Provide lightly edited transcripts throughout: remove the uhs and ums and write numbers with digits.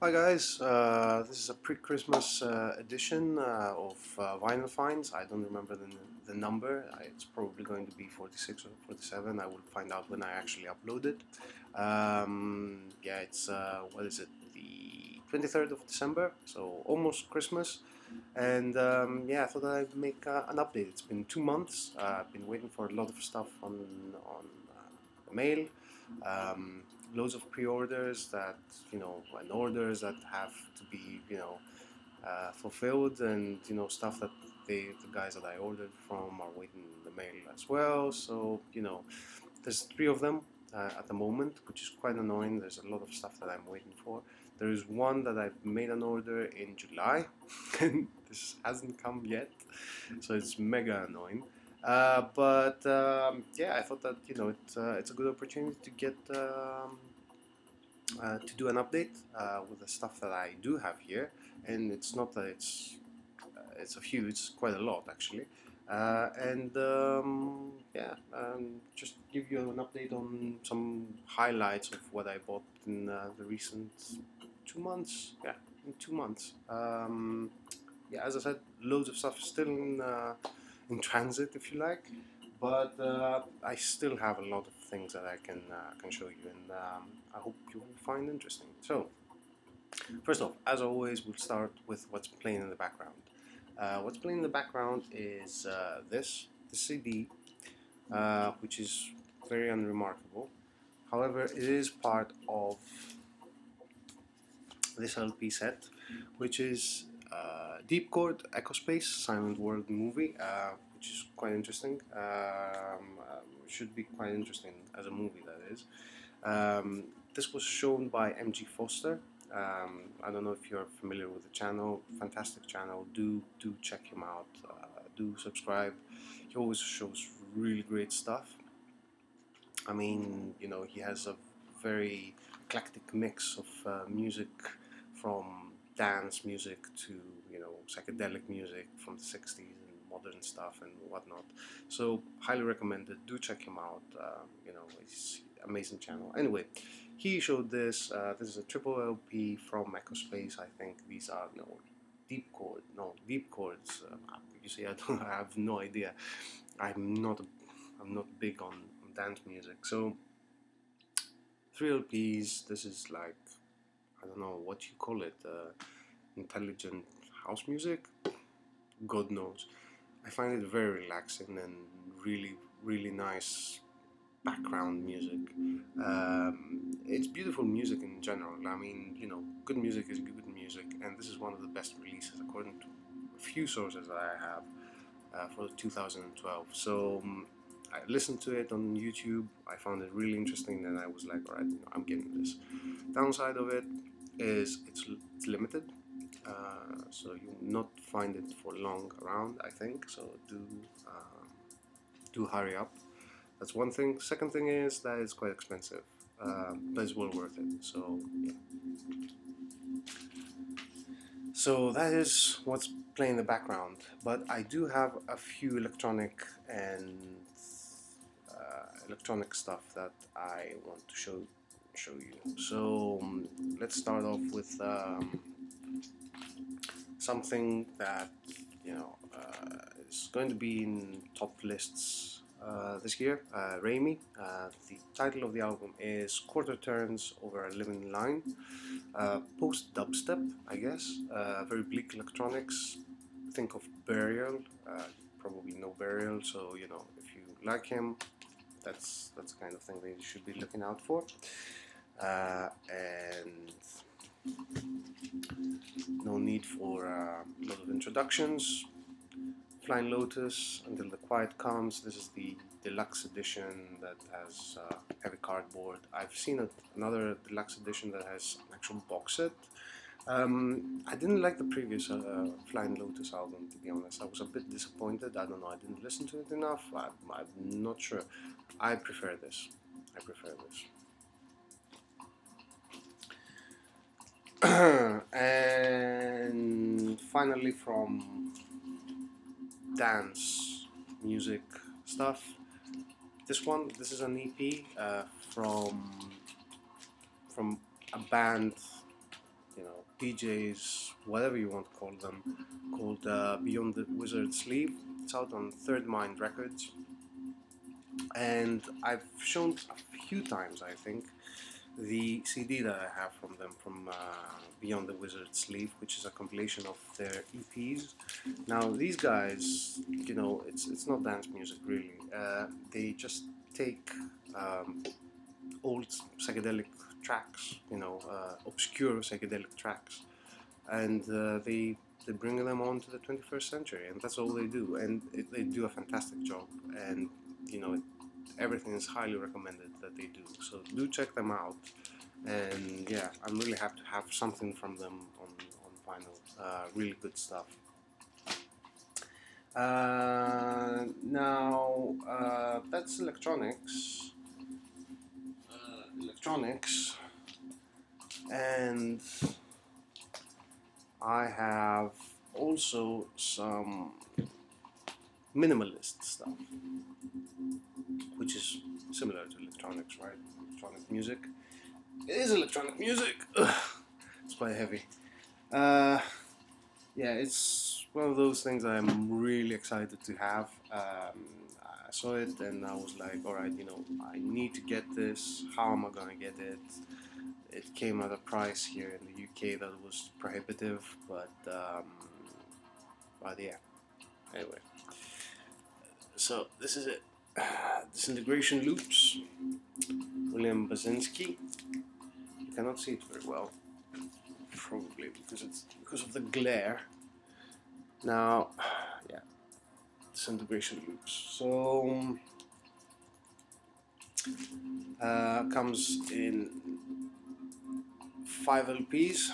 Hi guys, this is a pre-Christmas edition of Vinyl Finds. I don't remember the number. It's probably going to be 46 or 47. I will find out when I actually upload it. Yeah, it's what is it? The 23rd of December, so almost Christmas. And yeah, I thought I'd make an update. It's been 2 months. I've been waiting for a lot of stuff on the mail. Um, Loads of pre-orders that and orders that have to be fulfilled, and stuff that the guys that I ordered from are waiting in the mail as well. So there's three of them at the moment, which is quite annoying. There's a lot of stuff that I'm waiting for. There is one that I've made an order in July, and this hasn't come yet, so it's mega annoying. But yeah, I thought that it's a good opportunity to get to do an update with the stuff that I do have here, and it's not that it's a few, it's quite a lot actually. And yeah, just give you an update on some highlights of what I bought in the recent 2 months. Yeah, in 2 months. Yeah, as I said, loads of stuff still in transit, if you like, but I still have a lot of things that I can show you, and I hope you will find interesting. So, first off, as always, we'll start with what's playing in the background. What's playing in the background is the CD, which is very unremarkable. However, it is part of this LP set, which is Deep Chord Echospace Silent World movie, which is quite interesting. Should be quite interesting as a movie, that is. This was shown by MG Foster. I don't know if you're familiar with the channel. Fantastic channel. Do check him out. Do subscribe. He always shows really great stuff. I mean, he has a very eclectic mix of music, from dance music to psychedelic music from the 60s and modern stuff and whatnot. So highly recommended. Do check him out. It's amazing channel. Anyway, he showed this. This is a triple LP from Echospace. I think these are deep chords. You see, I have no idea. I'm not I'm not big on dance music. So 3 LPs. This is like, I don't know what you call it. Intelligent house music. God knows. I find it very relaxing and really nice background music. It's beautiful music in general. I mean, good music is good music, and this is one of the best releases according to a few sources that I have for 2012. So I listened to it on YouTube. I found it really interesting, and I was like, all right, I'm getting this. Downside of it is it's limited, so you will not find it for long around, I think. So do hurry up. That's one thing. Second thing is that it's quite expensive, but it's well worth it. So yeah. So that is what's playing in the background. But I do have a few electronic stuff that I want to show you. So let's start off with something that is going to be in top lists this year. Raimi. The title of the album is Quarter Turns Over a Living Line. Post dubstep, I guess. Very bleak electronics. Think of Burial. Probably know Burial, so if you like him, that's the kind of thing that you should be looking out for. And no need for a lot of introductions. Flying Lotus, Until the Quiet Comes. This is the deluxe edition that has heavy cardboard. I've seen another deluxe edition that has an actual box set. I didn't like the previous Flying Lotus album, to be honest. I was a bit disappointed. I don't know, I didn't listen to it enough. I'm not sure. I prefer this. And finally, from dance music stuff, this is an EP from a band DJs, whatever you want to call them, called Beyond the Wizard's Sleeve. It's out on Third Mind Records, and I've shown a few times, I think, the CD that I have from them, from Beyond the Wizard's Sleeve, which is a compilation of their EPs. Now, these guys, you know, it's not dance music really. They just take old psychedelic tracks, you know, obscure psychedelic tracks, and they bring them on to the 21st century, and that's all they do, and they do a fantastic job, and you know, everything is highly recommended that they do. So do check them out, and yeah, I'm really happy to have something from them on vinyl. Really good stuff. Now that's electronics. Electronics, and I have also some minimalist stuff, which is similar to electronics, right? Electronic music. It is electronic music. Ugh, it's quite heavy. Yeah, it's one of those things I'm really excited to have. I saw it and I was like, all right, you know, I need to get this. How am I gonna get it? It came at a price here in the UK that was prohibitive, but yeah. Anyway, so this is it. Disintegration Loops, William Basinski. You cannot see it very well, probably because of the glare. Now, yeah, Disintegration Loops. So comes in 5 LPs.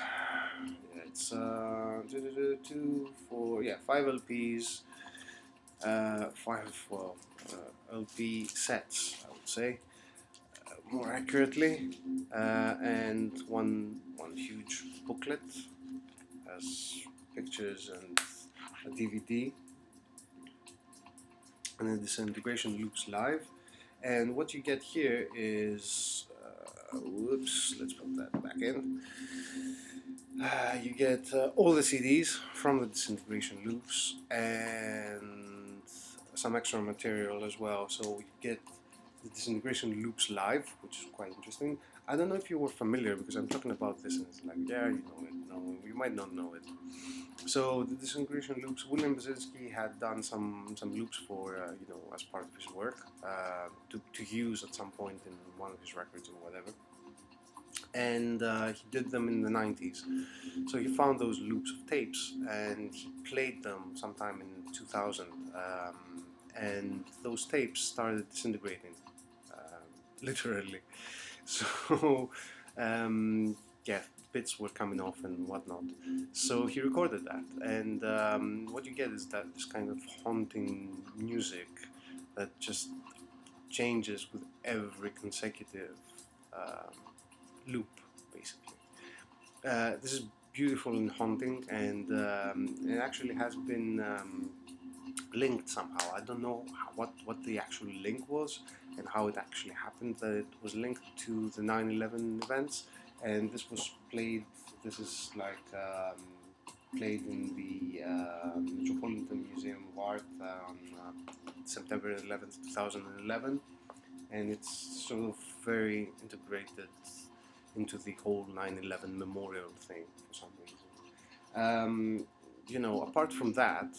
Yeah, it's 2, 4, yeah, 5 LPs. 5 LP sets, I would say, more accurately, and one huge booklet has pictures and a DVD, and then Disintegration Loops Live. And what you get here is, whoops, let's put that back in. You get all the CDs from the Disintegration Loops and some extra material as well. So you get the Disintegration Loops Live, which is quite interesting. I don't know if you were familiar, because I'm talking about this and it's like, yeah, you know it, no, you might not know it. So the Disintegration Loops, William Basinski had done some loops for, you know, as part of his work, to use at some point in one of his records or whatever. And he did them in the 90s. So he found those loops of tapes and he played them sometime in 2000. And those tapes started disintegrating, literally. So, yeah, bits were coming off and whatnot. So he recorded that. And what you get is that this kind of haunting music that just changes with every consecutive loop, basically. This is beautiful and haunting, and it actually has been linked somehow. I don't know what the actual link was and how it actually happened that it was linked to the 9/11 events, and this was played. This is like played in the Metropolitan Museum of Art on September 11th, 2011, and it's sort of very integrated into the whole 9/11 memorial thing for some reason. You know, apart from that,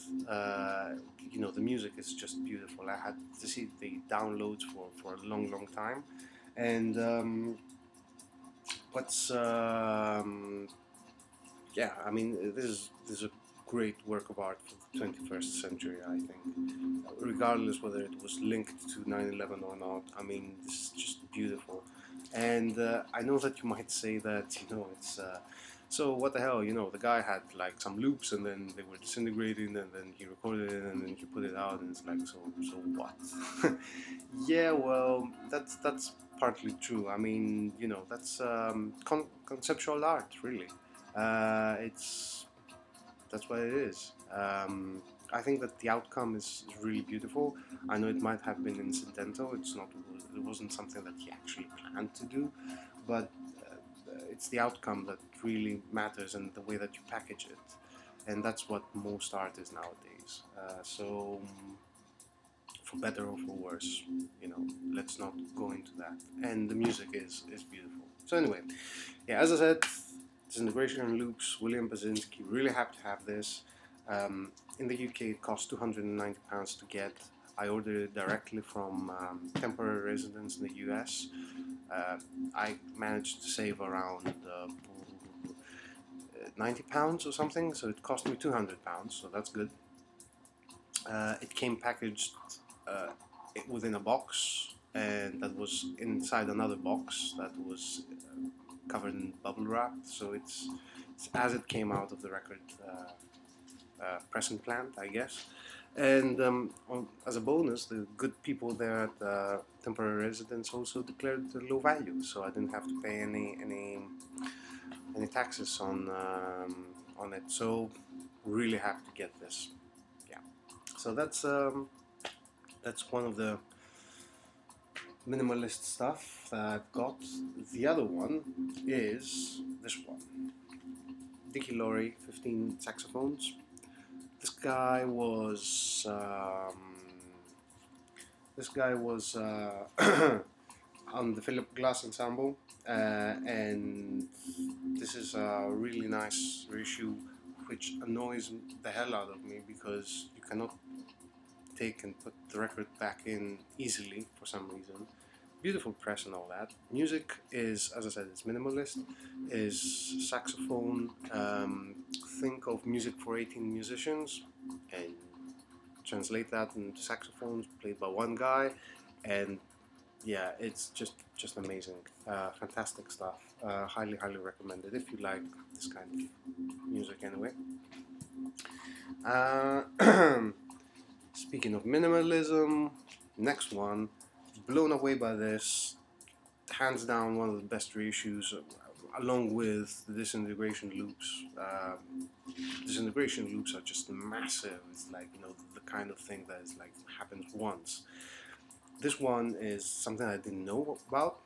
you know, the music is just beautiful. I had to see the downloads for a long time, and what's yeah, I mean, this is a great work of art for the 21st century, I think, regardless whether it was linked to 9/11 or not. I mean, this is just beautiful. And I know that you might say that, you know, it's so what the hell, you know, the guy had like some loops and then they were disintegrating and then he recorded it and then he put it out, and it's like, so what? Yeah, well, that's partly true. I mean, you know, that's conceptual art, really. That's what it is. I think that the outcome is really beautiful. I know it might have been incidental. It wasn't something that he actually planned to do, but it's the outcome that really matters and the way that you package it, and that's what most art is nowadays. So for better or for worse, let's not go into that. And the music is beautiful. So anyway, yeah, as I said, Disintegration and Loops, William Basinski, really happy to have this. In the UK it cost £290 to get. I ordered it directly from temporary residents in the US. I managed to save around £90 or something, so it cost me £200, so that's good. It came packaged within a box, and that was inside another box that was covered in bubble wrap, so it's as it came out of the record pressing plant, I guess. And as a bonus, the good people there at the temporary residence also declared the low value, so I didn't have to pay any taxes on it. So really happy to get this. Yeah. So that's one of the minimalist stuff that I've got. The other one is this one. Dickie Laurie 15 saxophones. This guy was on the Philip Glass Ensemble, and this is a really nice reissue, which annoys the hell out of me because you cannot take and put the record back in easily for some reason. Beautiful press and all that. Music is, as I said, it's minimalist, is saxophone. Think of music for 18 musicians and translate that into saxophones played by one guy, and yeah, it's just amazing. Fantastic stuff. Highly recommended if you like this kind of music anyway. Speaking of minimalism, next one, blown away by this, hands down one of the best reissues, along with the Disintegration Loops. Disintegration Loops are just massive. It's like, the kind of thing that is like happens once. This one is something I didn't know about.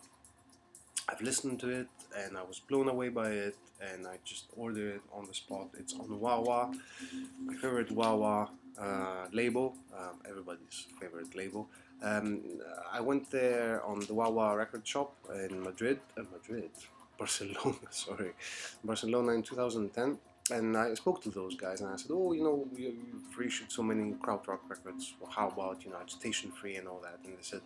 I've listened to it and I was blown away by it, and I just ordered it on the spot. It's on Wawa, my favorite Wawa label, everybody's favorite label. I went there on the Wawa record shop in Barcelona, sorry, Barcelona in 2010, and I spoke to those guys and I said, oh, you've reissued so many krautrock records, well, how about, Agitation Free and all that? And they said,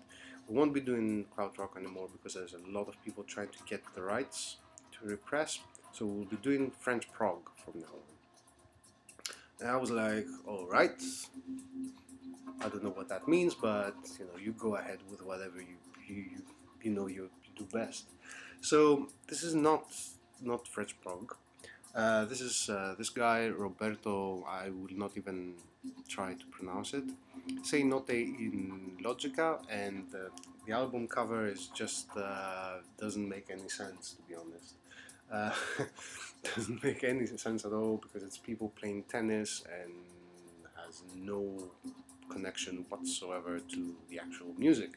we won't be doing krautrock anymore because there's a lot of people trying to get the rights to repress, so we'll be doing French prog from now on. And I was like, alright, I don't know what that means, but you go ahead with whatever you do best. So this is not French prog. This is this guy Roberto. I will not even try to pronounce it. Sei note in logica, and the album cover is just doesn't make any sense, to be honest. Doesn't make any sense at all because it's people playing tennis and has no connection whatsoever to the actual music.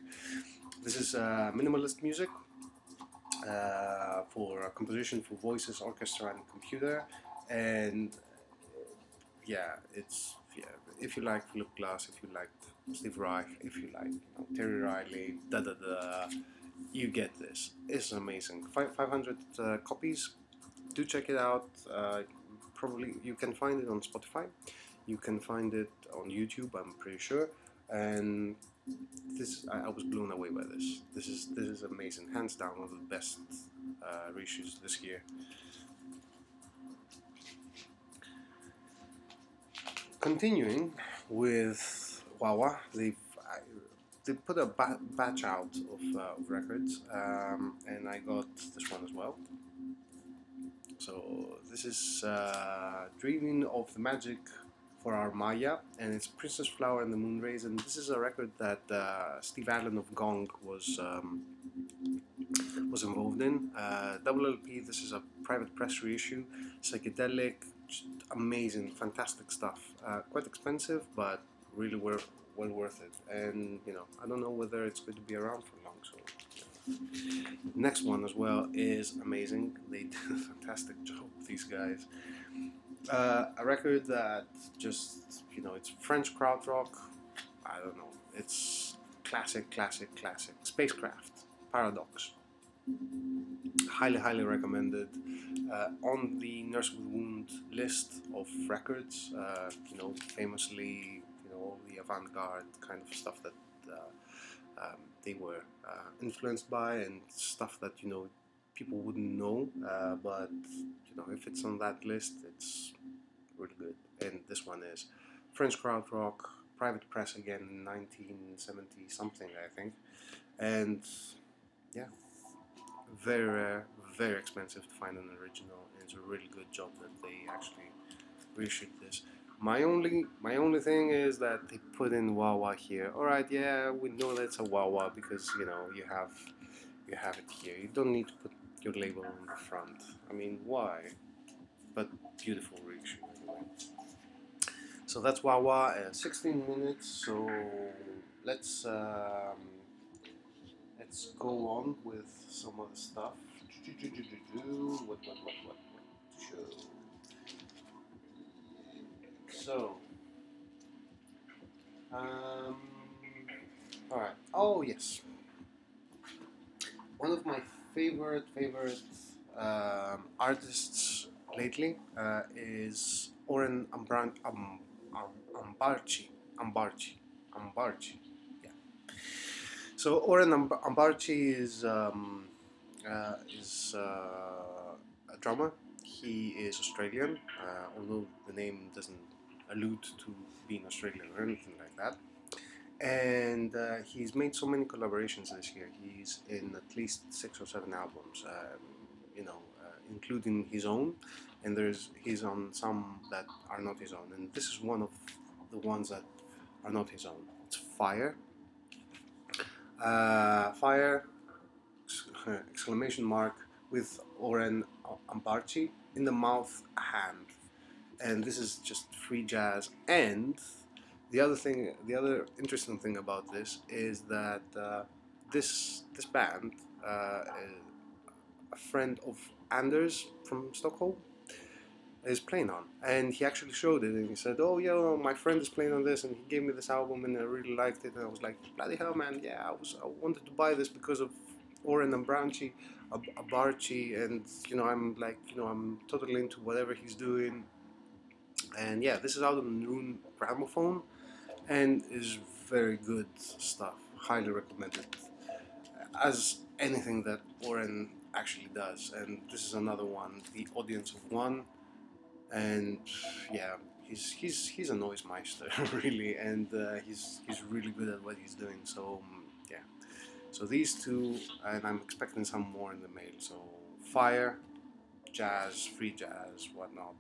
This is minimalist music for a composition for voices, orchestra, and computer. And if you like Philip Glass, if you like Steve Reich, if you like Terry Riley, you get this. It's amazing. 500 copies. Do check it out. Probably you can find it on Spotify. You can find it on YouTube, I'm pretty sure. And I was blown away by this. This is amazing. Hands down one of the best reissues this year. Continuing with Wawa, they put a batch out of records, and I got this one as well. So this is Dreaming of the Magic for Our Maya, and it's Princess Flower and the Moonrays, and this is a record that Steve Allen of Gong was involved in. Double LP, this is a private press reissue, psychedelic, amazing, fantastic stuff. Quite expensive, but really well worth it. And I don't know whether it's going to be around for long, so Next one as well is amazing. They did a fantastic job, these guys. A record that just, it's French krautrock. I don't know. It's classic, classic, classic. Spacecraft, Paradox. Highly, highly recommended. On the Nurse with Wound list of records, famously, all the avant-garde kind of stuff that they were influenced by, and stuff that people wouldn't know, but if it's on that list, it's really good. And this one is French krautrock, Private Press again in 1970 something, I think, and yeah, very rare, very expensive to find an original, and it's a really good job that they actually reissued this. My only thing is that they put in wah wah here. All right, yeah, we know that's a wah wah because you have it here. You don't need to put your label on the front. I mean, why? But beautiful reissue anyway. So that's wah wah. 16 minutes. So let's go on with some other stuff. What to show? So, all right. Oh yes, one of my favorite artists lately is Oren Ambarchi. Ambarchi. Yeah. So Oren Ambarchi is a drummer. He is Australian, although the name doesn't allude to being Australian or anything like that. And he's made so many collaborations this year. He's in at least 6 or 7 albums, including his own. And he's on some that are not his own. And this is one of the ones that are not his own. It's Fire. Fire! Exclamation mark with Oren Ambarchi in the mouth, a hand. And this is just free jazz. And the other interesting thing about this is that this band, a friend of Anders from Stockholm, is playing on, and he actually showed it, and he said, "Oh, yeah, my friend is playing on this, and he gave me this album, and I really liked it." And I was like, "Bloody hell, man! Yeah, I wanted to buy this because of Oren Ambarchi, and I'm like, I'm totally into whatever he's doing." And yeah, this is out on Rune Gramophone, and is very good stuff. Highly recommended, as anything that Oren actually does. And this is another one, The Audience of One, and yeah, he's a noise meister really, and he's really good at what he's doing. So yeah, so these two, and I'm expecting some more in the mail. So Fire, jazz, free jazz, whatnot,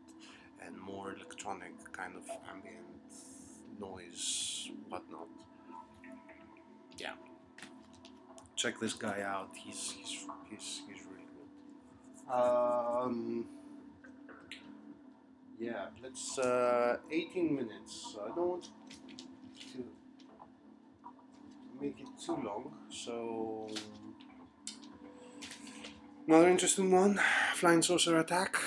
and more electronic kind of ambient noise, whatnot. Yeah, check this guy out. He's really good. Yeah, let's 18 minutes. So I don't want to make it too long. So another interesting one, Flying Saucer Attack.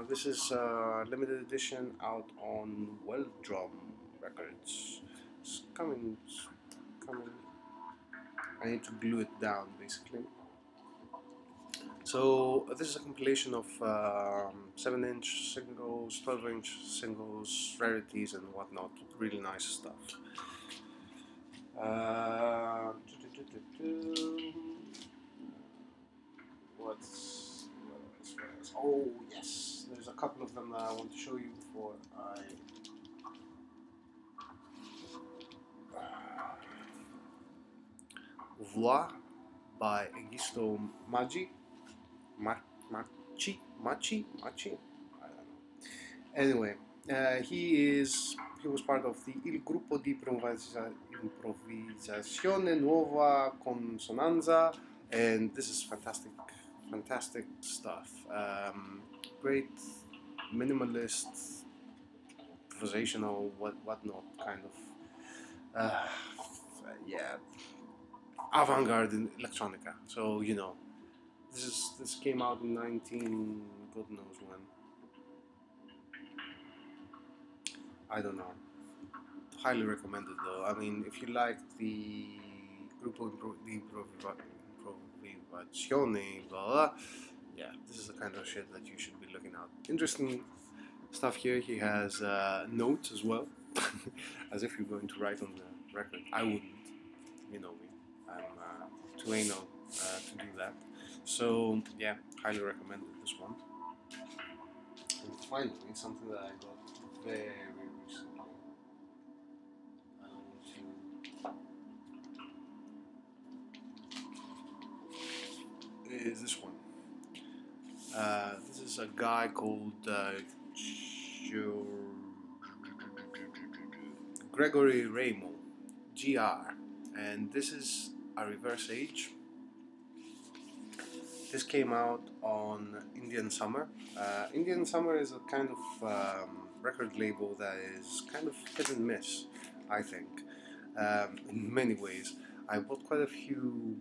This is a limited edition out on Well Drum Records. It's coming. I need to glue it down basically. So this is a compilation of 7-inch singles, 12-inch singles, rarities and whatnot. Really nice stuff. What else? Oh yes, there's a couple of them that I want to show you before I. Voix by Egisto Maggi. Machi? I don't know. Anyway, he was part of the Il Gruppo di Improvvisazione Nuova Consonanza, and this is fantastic stuff. Great minimalist, improvisational, whatnot kind of. Yeah, avant-garde in electronica. So you know, this came out in 19 God knows when. I don't know. Highly recommended though. I mean, if you like the Gruppo di Improvisazione, blah, blah, yeah, this is the kind of shit that you should be looking at. Interesting stuff here. He has notes as well, as if you're going to write on the record. I wouldn't, you know me. I'm too anal to do that. So yeah, highly recommended this one. And finally, something that I got very recently. Is this one. This is a guy called Gregory Ramo, GR, and this is a reverse age. This came out on Indian Summer. Indian Summer is a kind of record label that is kind of hit and miss, I think, in many ways. I bought quite a few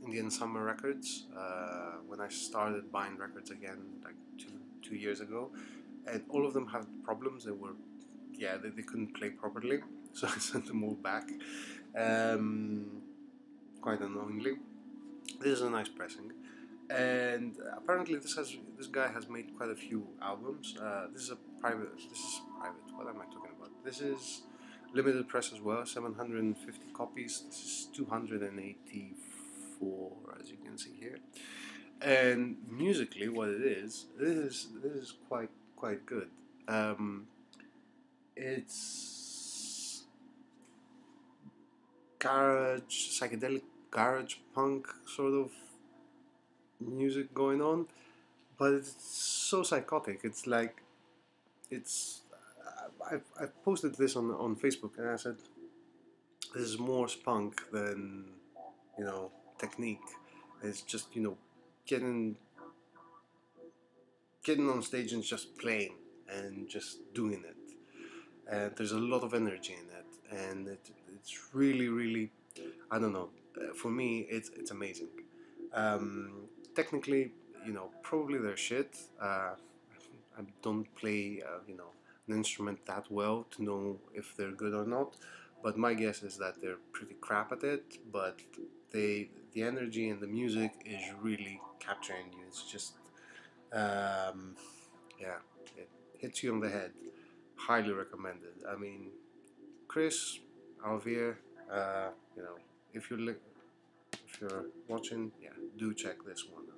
Indian Summer records when I started buying records again, like two years ago, and all of them had problems. They couldn't play properly, so I sent them all back, quite annoyingly. This is a nice pressing, and apparently this guy has made quite a few albums. This is private. What am I talking about? This is limited press as well. 750 copies. This is 284, as you can see here. And musically, what it is, this is quite good. It's psychedelic garage punk sort of music going on, but it's so psychotic. It's like it's. I've posted this on Facebook, and I said this is more spunk than technique. It's just getting getting on stage and just playing and just doing it. And there's a lot of energy in it, and it's really, I don't know. For me, it's amazing. Technically, probably they're shit. I don't play, an instrument that well to know if they're good or not. But my guess is that they're pretty crap at it. But the energy and the music is really capturing you. It's just, yeah, it hits you on the head. Highly recommended. I mean, Chris, Alvier, uh, you know, if you're if you're watching, yeah, do check this one out.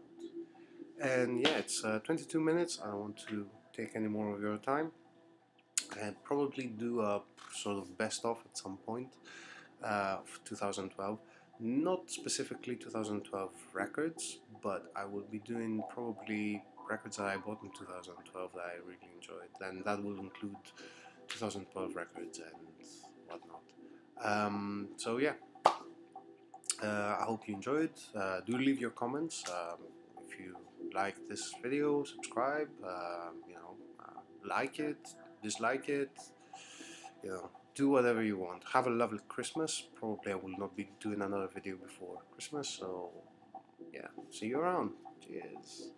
And yeah, it's 22 minutes. I don't want to take any more of your time, and probably do a sort of best of at some point of 2012. Not specifically 2012 records, but I will be doing probably records that I bought in 2012 that I really enjoyed, and that will include 2012 records and whatnot. So yeah, I hope you enjoyed. Do leave your comments. If you like this video, subscribe. Like it, dislike it. Do whatever you want. Have a lovely Christmas. Probably I will not be doing another video before Christmas. So yeah, see you around. Cheers.